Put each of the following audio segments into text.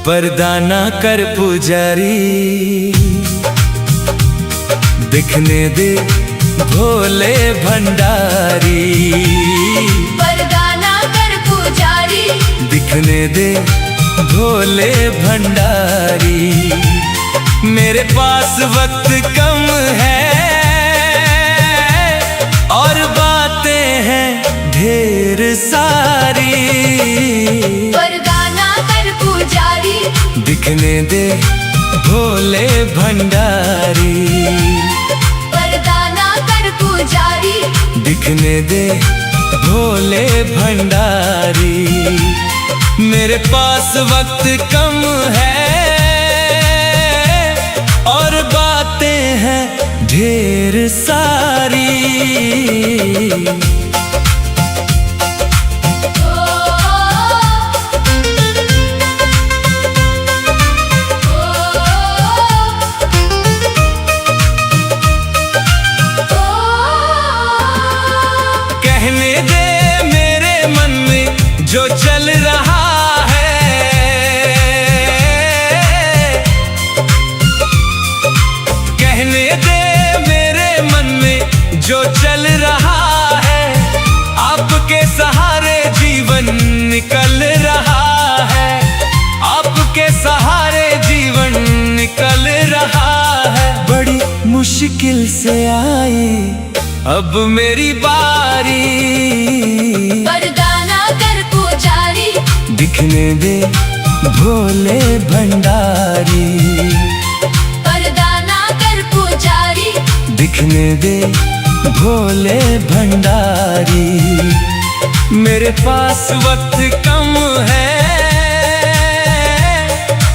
पर्दा ना कर पुजारी, दिखने दे भोले भंडारी। पर्दा ना कर पुजारी, दिखने दे भोले भंडारी। मेरे पास वक्त कम है और बातें हैं ढेर सारी। पर्दा ना कर पुजारी, दिखने दे भोले भंडारी। पर्दा ना कर पुजारी, दिखने दे भोले भंडारी। मेरे पास वक्त कम है और बातें हैं ढेर सारी। कहने दे मेरे मन में जो चल रहा है, कहने दे मेरे मन में जो चल रहा है। आपके सहारे जीवन निकल रहा है, आपके सहारे जीवन निकल रहा है। बड़ी मुश्किल से आई अब मेरी बारी। पर्दा ना कर पुजारी, दिखने दे भोले भंडारी। पर्दा ना कर पुजारी, दिखने दे भोले भंडारी। मेरे पास वक्त कम है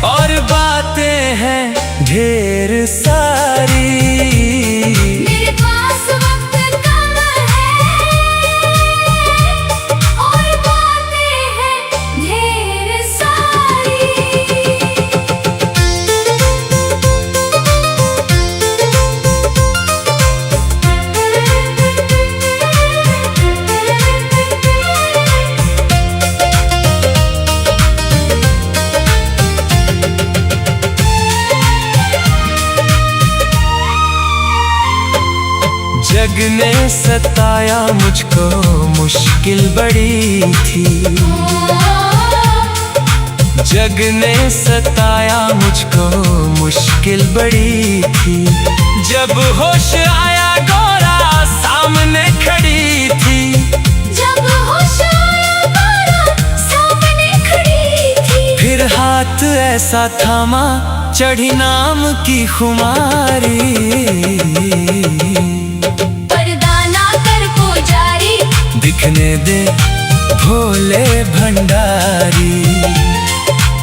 और बातें हैं ढेर सारी। मेरे पास वक्त कम है और बातें हैं ढेर सारी। जग ने सताया मुझको, मुश्किल बड़ी थी। जग ने सताया मुझको, मुश्किल बड़ी थी। जब होश आया गोरा सामने खड़ी थी। जब होश आया गोरा सामने खड़ी थी। फिर हाथ ऐसा थामा चढ़ी नाम की खुमारी। पर्दा ना कर पुजारी, दिखने दे भोले भंडारी।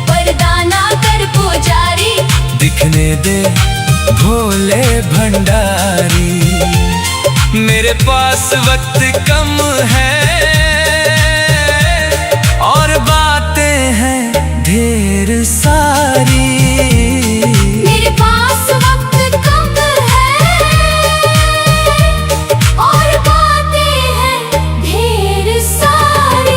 पर्दा ना कर पुजारी, दिखने दे भोले भंडारी। मेरे पास वक्त कम है और बातें हैं ढेर सारी। मेरे पास वक्त कम है और बातें हैं ढेर सारी।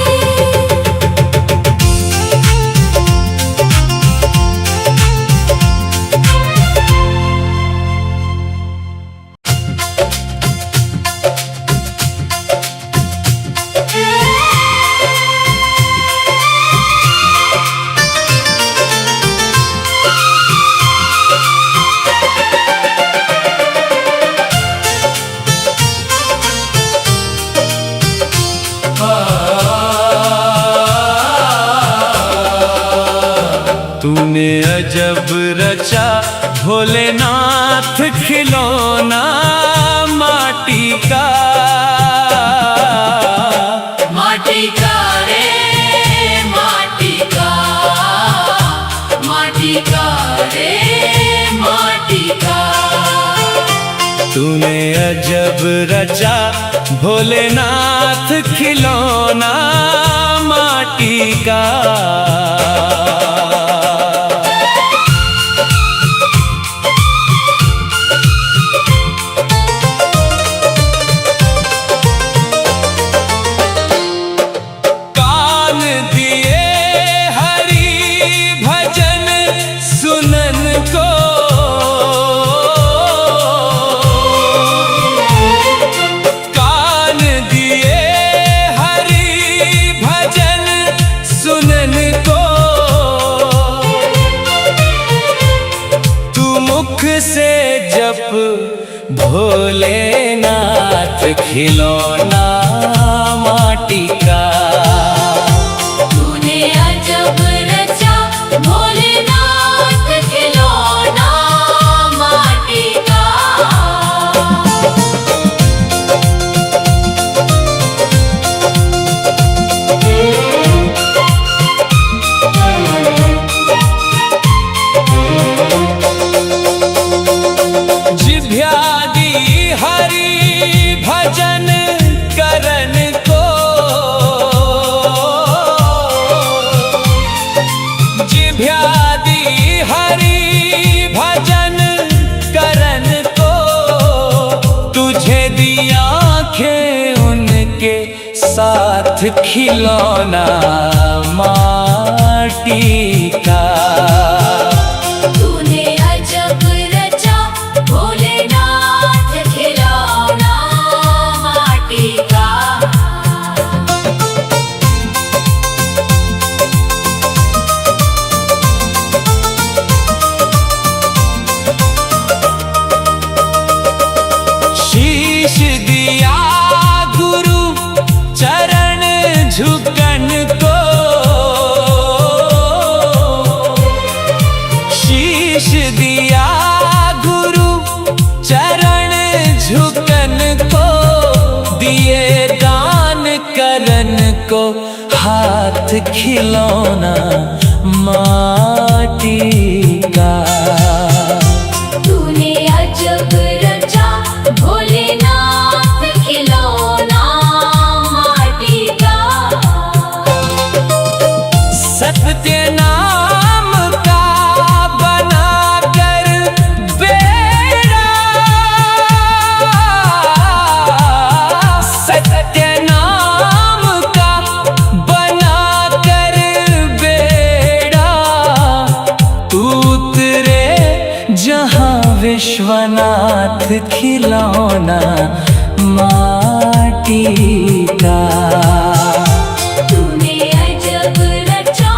तूने अजब रचा भोलेनाथ खिलौना माटी का। माटी का रे माटी का, माटी का रे माटी का। तूने अजब रचा भोलेनाथ खिलौना माटी का। कान दिए हरि भजन भोलेनाथ खिलौना माटी का। तूने अजब रचा भोलेनाथ खिलौना माटी का। जिभ्यादी हरि भजन करन को, जिभ्यादी हरि भजन करन को, तुझे दी आँखें उनके साथ खिलौना माटी का। तूने अजब रचा भोलेनाथ खिलौना माटी का। शीश दिया गुरु चरण झुकन को, शीश दिया गुरु चरण झुकन को, दिए दान करन को हाथ खिलौना माटी का। तूने अजब रचा भोलेनाथ खिलौना माटी का। सत्य नाम का बनाकर बेड़ा, सत्य नाम का बनाकर बेड़ा, तू उतरे जहाँ विश्वनाथ खिलौना माटी का। तूने अजब रचा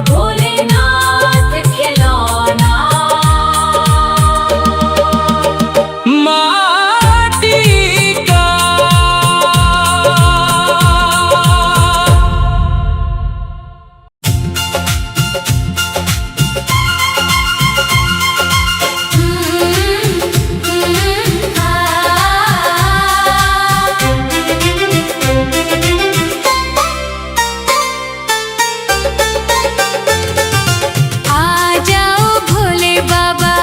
भोलेनाथ खिलौना माटी का। आ जाओ भोले बाबा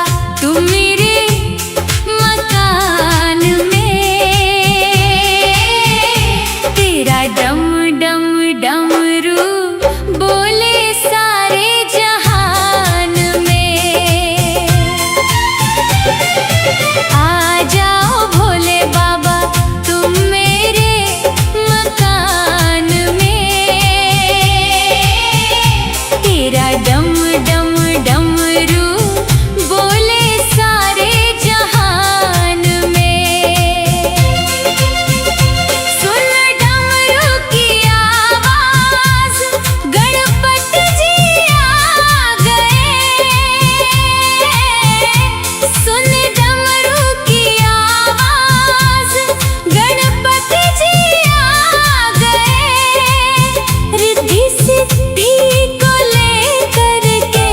तुम मेरे मकान में। तेरा डम डम डमरू बोले सारे जहान में। आ जाओ भोले बाबा तुम मेरे मकान में। तेरा डम डम डमरू बोले सारे जहान में। सुन डमरू की आवाज गणपति जी आ गए। सुन डमरू की आवाज गणपति जी आ गए। रिद्धि सिद्धि को लेकर के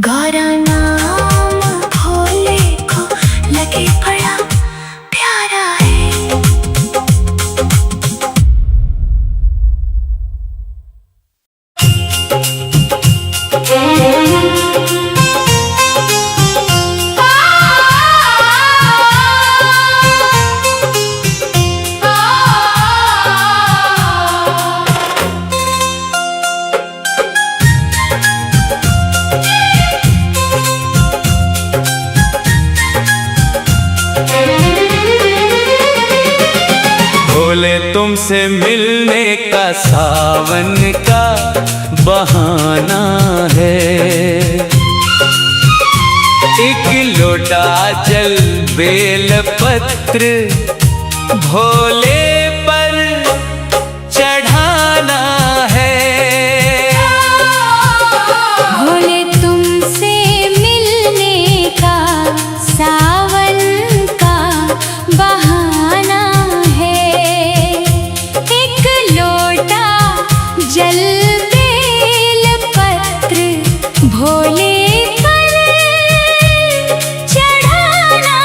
गौरा नाम भोले को लगे बड़ा प्यारा है। भोले तुमसे मिलने का सावन का बहाना है। एक लोटा जल बेल पत्र भोले पर चढ़ाना है। भोले तुमसे मिलने का सावन का बहाना है। एक लोटा जल बेल पत्र भोले पर चढ़ाना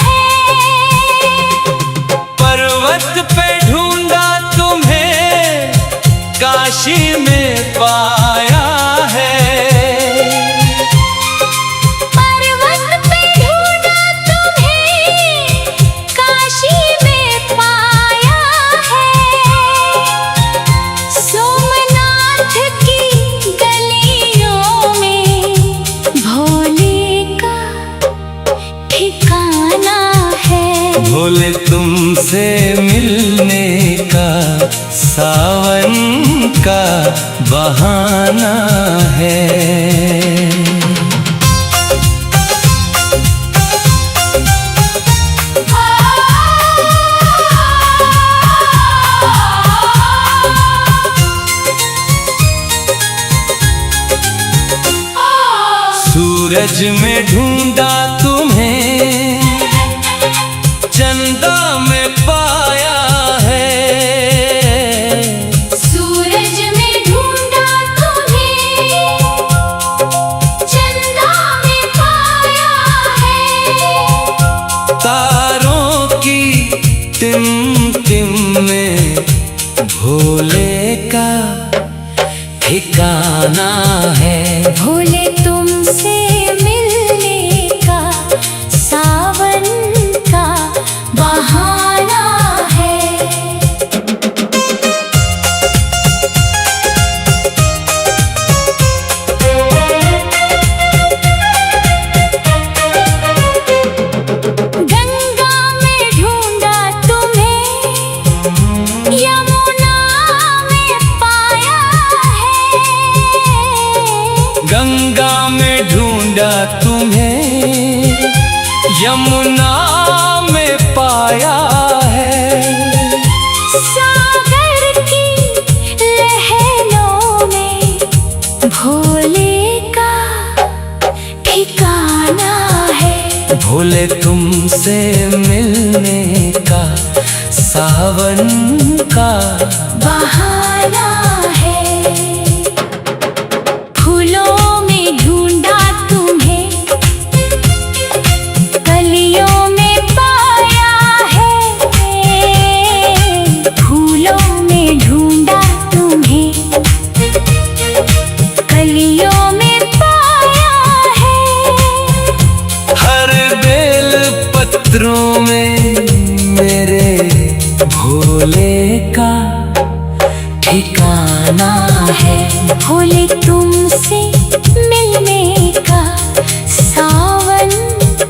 है। पर्वत पे ढूंढा तुम्हें काशी में पाया है। पर्वत पे ढूंढा तुम्हें काशी में पाया है। सोमनाथ की गलियों में भोले का ठिकाना है। भोले तुमसे मिलने का सावन का बहाना है। सूरज में ढूंढा तुम्हें चंदा में पाया है। सूरज में ढूंढा तुम्हें चंदा में पाया है। तारों की टिम में भोले का ठिकाना है। भोले तुमसे मिलने का सावन का बहाना है। गंगा में ढूंढा तुम्हें यमुना में पाया है। गंगा में ढूंढा तुम्हें यमुना में पाया है। सागर की लहरों में भोले का ठिकाना है। भोले तुमसे मिलने का सावन का बहाना है। फूलों में ढूंढा तुम्हें कलियों में पाया है। फूलों में ढूंढा तुम्हें कलियों में पाया है। हर बेल पत्रों में मेरे भोले का ठिकाना है। भोले तुमसे मिलने का सावन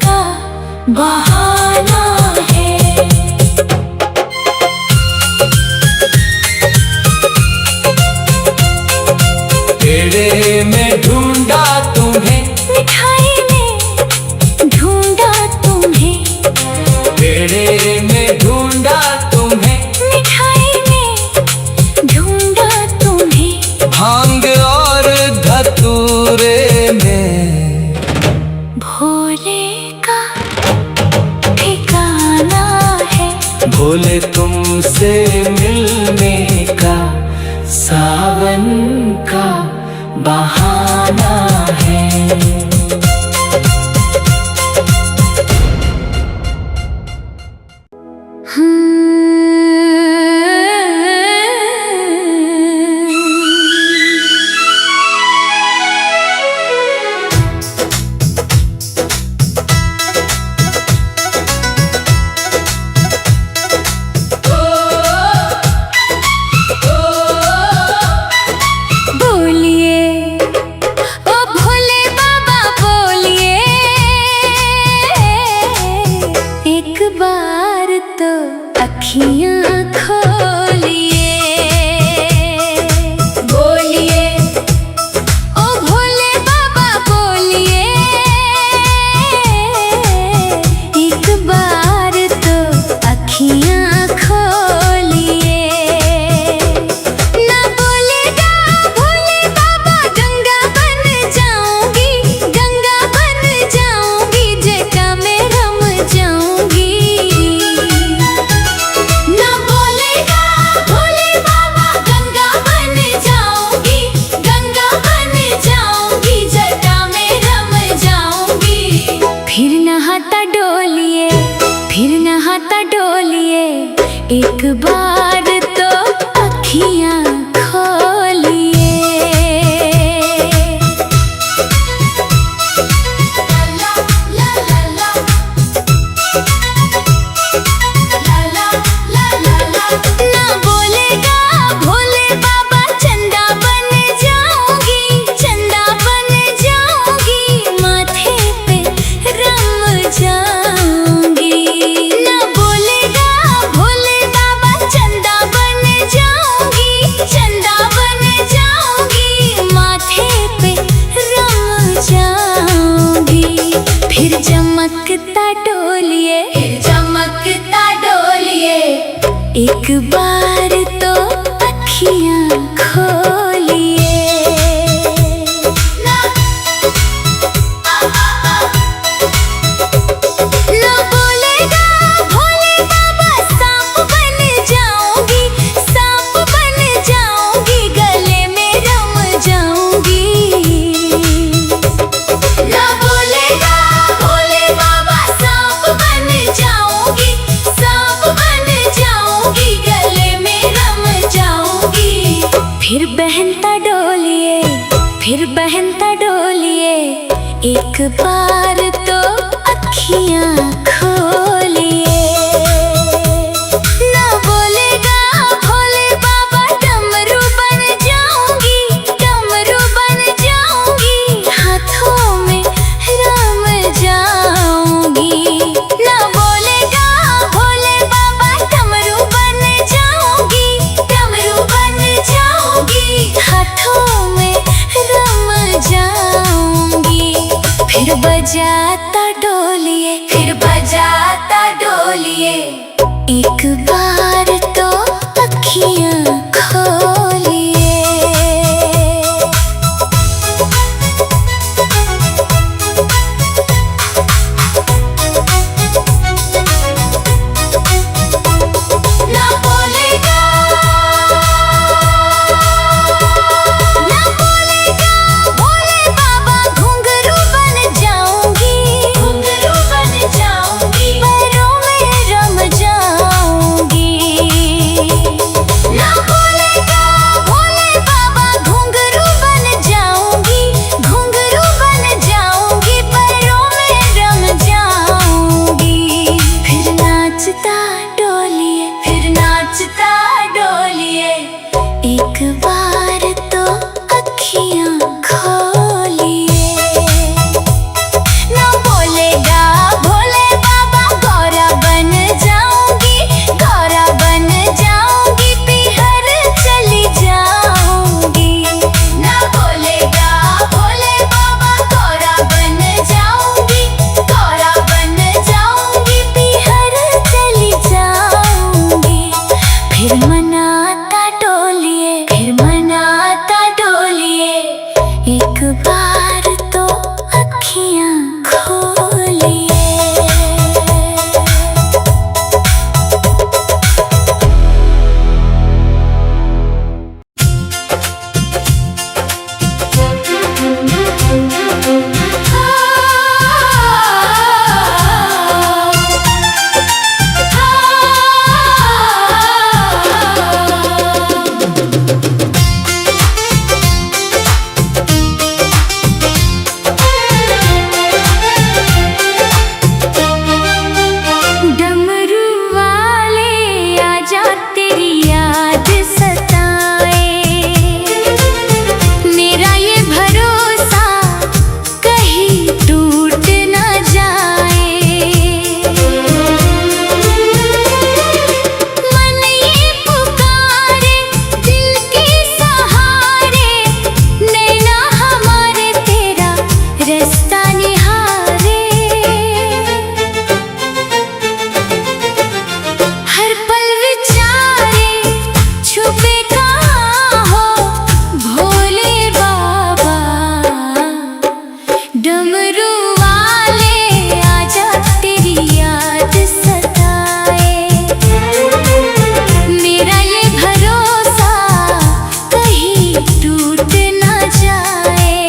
का बहाना है। पेड़े में ढूंढा तुम्हें मिठाई में ढूंढा तुम्हें। पेड़े में ढूंढा तुम्हें मिठाई में ढूंढा तुम्हें। भांग और धतूरे में भोले का ठिकाना है। भोले तुमसे मिलने का सावन का बहाना है। फिर चमकता डोलिए, फिर चमकता डोलिए। एक बार तो अखियां खोलिए। ना बोलेगा भोले बाबा, सांप बन जाऊंगी, सांप बन जाऊंगी, गले में रम जाऊंगी। ना बोलेगा भोले बाबा, सांप बन जाऊंगी, सांप बन जाऊंगी, गले में रम जाऊंगी। फिर बहनता डोलिए, फिर बहनता डोलिए, एक बार तो अखियां खोलिए। ना बोलेगा भोले बाबा, डमरू बन जाऊंगी, डमरू बन जाऊंगी, हाथों में रम जाऊंगी। ना बोलेगा भोले बाबा, डमरू बन जाऊंगी, डमरू बन जाऊंगी, हाथों में रम जाऊंगी। फिर बजाता डोलिए, फिर बजाता डोलिए। एक बार तो अखियां खोलिए। ना बोलेगा, ना बोलेगा भोले बाबा, घुंघरू बन जाऊंगी, घुंघरू बन जाऊंगी, पैरों में रम जाऊंगी। ना बोलेगा भोले बाबा, घुंघरू बन जाऊंगी, घुंघरू बन जाऊंगी, पैरों में रम जाऊंगी। फिर नाचता डोलिए, फिर नाचता डोलिए। एक बार तो अखियां खोलिए। ना बोलेगा भोले बाबा, गौरा बन जाऊंगी, गौरा बन जाऊंगी, पीहर चली जाऊंगी। ना बोलेगा भोले बाबा, गौरा बन जाऊंगी, गौरा बन जाऊंगी, पीहर चली जाऊंगी। फिर मनाता डोलिए, फिर मनाता डोलिए, एक बार तो अखियां खोलिए। डमरू वाले आजा, तेरी याद सताए। मेरा ये भरोसा कहीं टूट न जाए। मन ये पुकारे दिल के सहारे, नैना हमारे तेरा रास्ता निहारे। हर पल विचारे छुपे कहाँ हो भोले बाबा। डमरू वाले आजा, तेरी याद सताए। मेरा ये भरोसा कहीं टूट न जाए।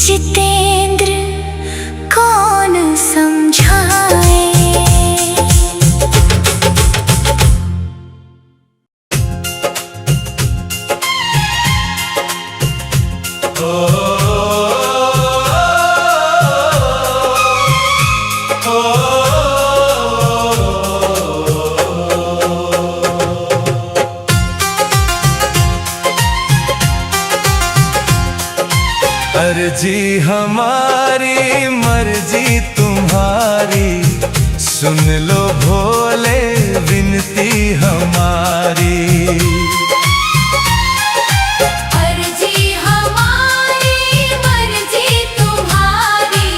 जितेंद्र कौन समझाए। अर्जी हमारी मर्जी तुम्हारी, सुन लो भोले विनती हमारी। अर्जी हमारी मर्जी तुम्हारी,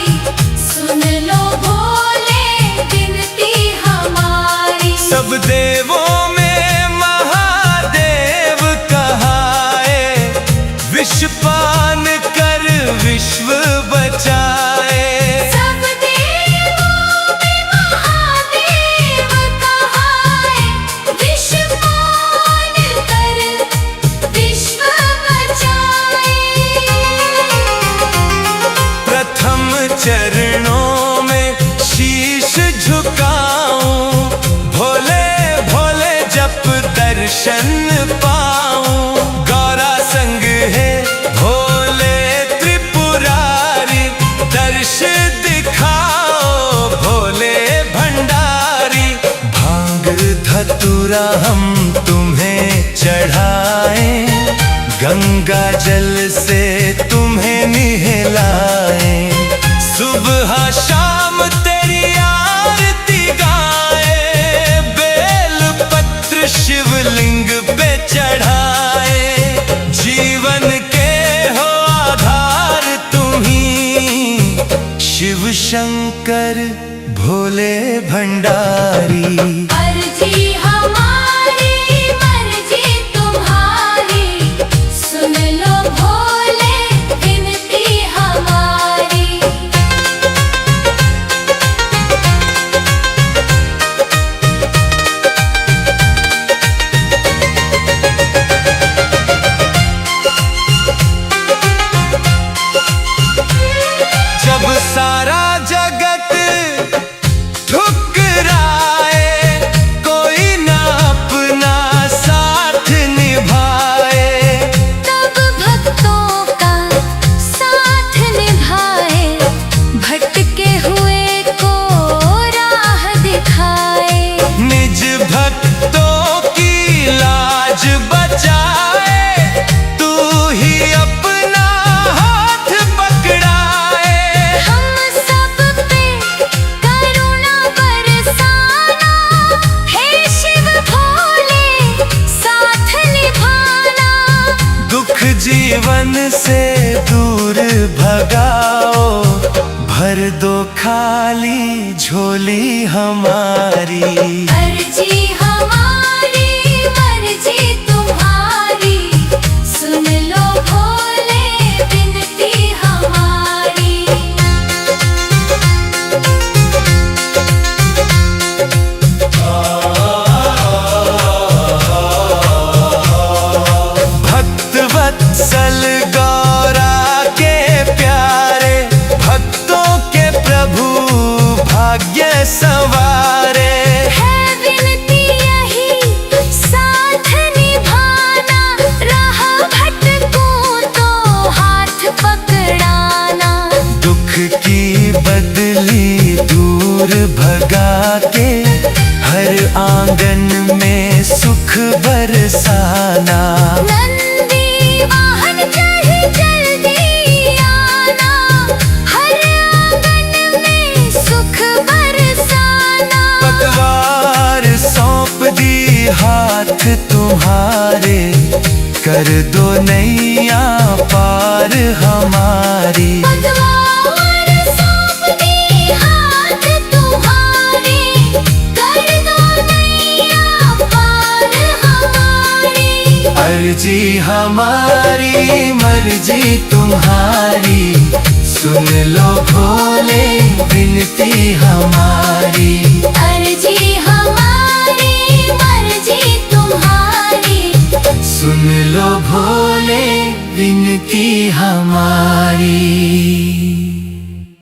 सुन लो भोले विनती हमारी। सब देवों में महादेव कहाए, विष पान कर विश्व बचाए। सब देवों में महादेव कहाए, विष पान कर विश्व बचाए। प्रथम चरणों में शीश झुकाऊं, भोले भोले जप दर्शन पाऊं। गौरा संग है भोले त्रिपुरारी, दर्श दिखाओ भोले भंडारी। भांग धतूरा हम तुम्हें चढ़ाएं, गंगा जल से तुम्हें निहलाएं। सुबह शाम तेरी आरती गाए, बेल पत्र शिवलिंग पे चढ़ाए। जीवन के हो आधार तुम्ही, शिव शंकर भोले भंडारी। अर्जी हमारी मर्जी तुम्हारी, सुन लो भोले विनती हमारी। जब सारा जगत ठुकराए, कोई ना अपना साथ निभाए। तब भक्तों का साथ निभाए, भटके हुए को राह दिखाए। निज भक्तों की लाज बचाए, तू ही अपना हाथ पकड़ाए। हम सब पे करुणा बरसाना, हे शिव भोले साथ निभाना। दुख जीवन से दूर भगाओ, भर दो खाली झोली हमारी। अर्जी हमारी मर्जी तुम्हारी, सुन लो भोले विनती हमारी। भक्त वत्सल गौरा के प्यारे, भक्तों के प्रभु भाग्य संवारे। है विनती यही साथ निभाना, राह भटकूं तो हाथ पकड़ाना। दुख की बदली दूर भगा के, हर आंगन में सुख बरसाना। नंदी वाहन चढ़ जल्दी आना, हर आंगन में सुख बरसाना। पतवार सौंप दी हाथ तुम्हारे, कर दो नैया पार हमारी। पतवार सौंप दी हाथ तुम्हारे, कर दो नैया पार हमारी। अर्जी हमारी मर्जी तुम्हारी, सुन लो भोले विनती हमारी।